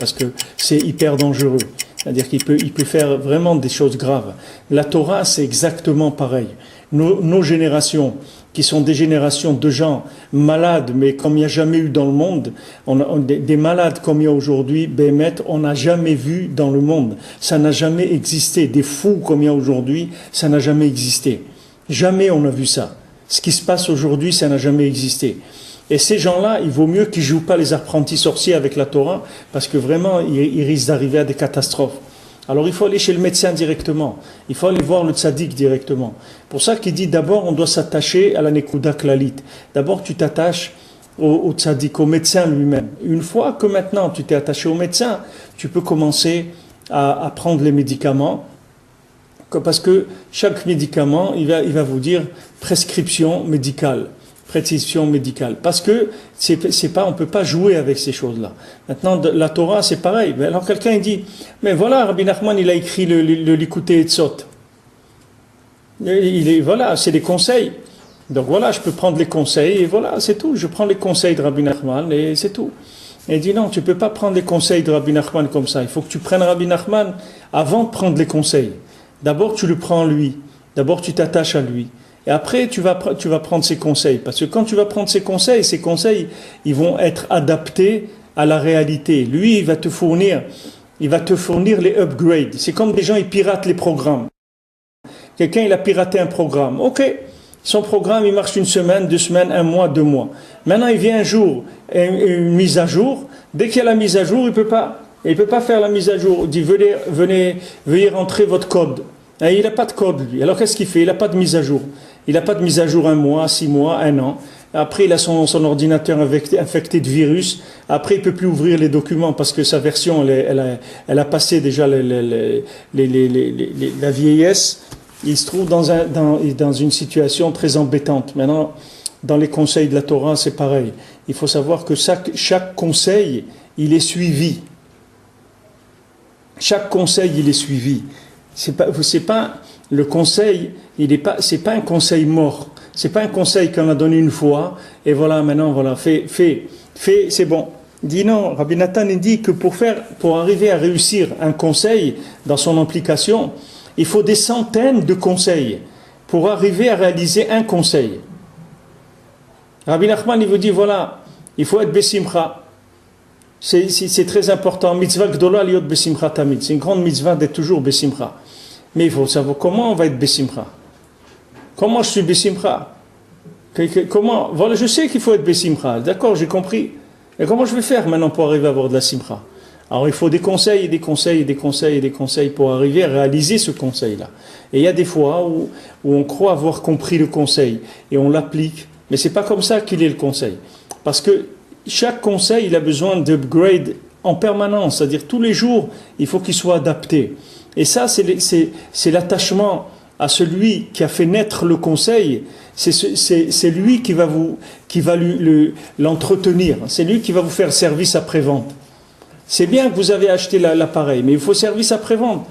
parce que c'est hyper dangereux. C'est-à-dire qu'il peut faire vraiment des choses graves. La Torah, c'est exactement pareil. Nos générations, qui sont des générations de gens malades, mais comme il n'y a jamais eu dans le monde, des malades comme il y a aujourd'hui, Bémet, on n'a jamais vu dans le monde. Ça n'a jamais existé. Des fous comme il y a aujourd'hui, ça n'a jamais existé. Jamais on a vu ça. Ce qui se passe aujourd'hui, ça n'a jamais existé. Et ces gens-là, il vaut mieux qu'ils ne jouent pas les apprentis sorciers avec la Torah, parce que vraiment, ils risquent d'arriver à des catastrophes. Alors il faut aller chez le médecin directement, il faut aller voir le tzaddik directement. Pour ça qu'il dit d'abord, on doit s'attacher à la nekuda klalit. D'abord, tu t'attaches au tzaddik, au médecin lui-même. Une fois que maintenant tu t'es attaché au médecin, tu peux commencer à prendre les médicaments, parce que chaque médicament, il va vous dire prescription médicale. Parce que c'est pas, on peut pas jouer avec ces choses-là. Maintenant, la Torah, c'est pareil. Mais alors quelqu'un dit, mais voilà, Rabbi Nachman, il a écrit le Likutei Etzot. Voilà, c'est des conseils. Donc voilà, je peux prendre les conseils et voilà, c'est tout. Je prends les conseils de Rabbi Nachman et c'est tout. Et il dit non, tu peux pas prendre les conseils de Rabbi Nachman comme ça. Il faut que tu prennes Rabbi Nachman avant de prendre les conseils. D'abord, tu le prends lui. D'abord, tu t'attaches à lui. Et après, tu vas prendre ses conseils. Parce que quand tu vas prendre ses conseils, ils vont être adaptés à la réalité. Lui, il va te fournir les upgrades. C'est comme des gens, ils piratent les programmes. Quelqu'un, il a piraté un programme. Ok, son programme, il marche 1 semaine, 2 semaines, 1 mois, 2 mois. Maintenant, il vient un jour, une mise à jour. Dès qu'il y a la mise à jour, il peut pas faire la mise à jour. Il dit, veuillez rentrer votre code. Et il n'a pas de code, lui. Alors, qu'est-ce qu'il fait? Il n'a pas de mise à jour. Il n'a pas de mise à jour 1 mois, 6 mois, 1 an. Après, il a son ordinateur infecté de virus. Après, il ne peut plus ouvrir les documents parce que sa version, elle a passé déjà la vieillesse. Il se trouve dans une situation très embêtante. Maintenant, dans les conseils de la Torah, c'est pareil. Il faut savoir que chaque conseil, il est suivi. Chaque conseil, il est suivi. C'est pas le conseil, c'est pas un conseil mort. C'est pas un conseil qu'on a donné une fois et voilà, maintenant voilà, fais, c'est bon. Dit non, Rabbi Nathan dit que pour arriver à réussir un conseil dans son implication, il faut des centaines de conseils pour arriver à réaliser un conseil. Rabbi Nachman, il vous dit voilà, il faut être besimcha. C'est très important. Mitzvah gdola liot besimcha tamid. C'est une grande mitzvah d'être toujours besimcha. Mais il faut savoir comment on va être besimcha. Comment je suis besimcha? Comment? Voilà, je sais qu'il faut être besimcha. D'accord, j'ai compris. Et comment je vais faire maintenant pour arriver à avoir de la simcha? Alors il faut des conseils et des conseils et des conseils et des conseils pour arriver à réaliser ce conseil-là. Et il y a des fois où on croit avoir compris le conseil et on l'applique, mais c'est pas comme ça qu'il est le conseil. Parce que chaque conseil, il a besoin d'upgrade en permanence, c'est-à-dire tous les jours, il faut qu'il soit adapté. Et ça, c'est l'attachement à celui qui a fait naître le conseil. C'est lui qui va l'entretenir. C'est lui qui va vous faire service après-vente. C'est bien que vous avez acheté l'appareil, mais il faut service après-vente.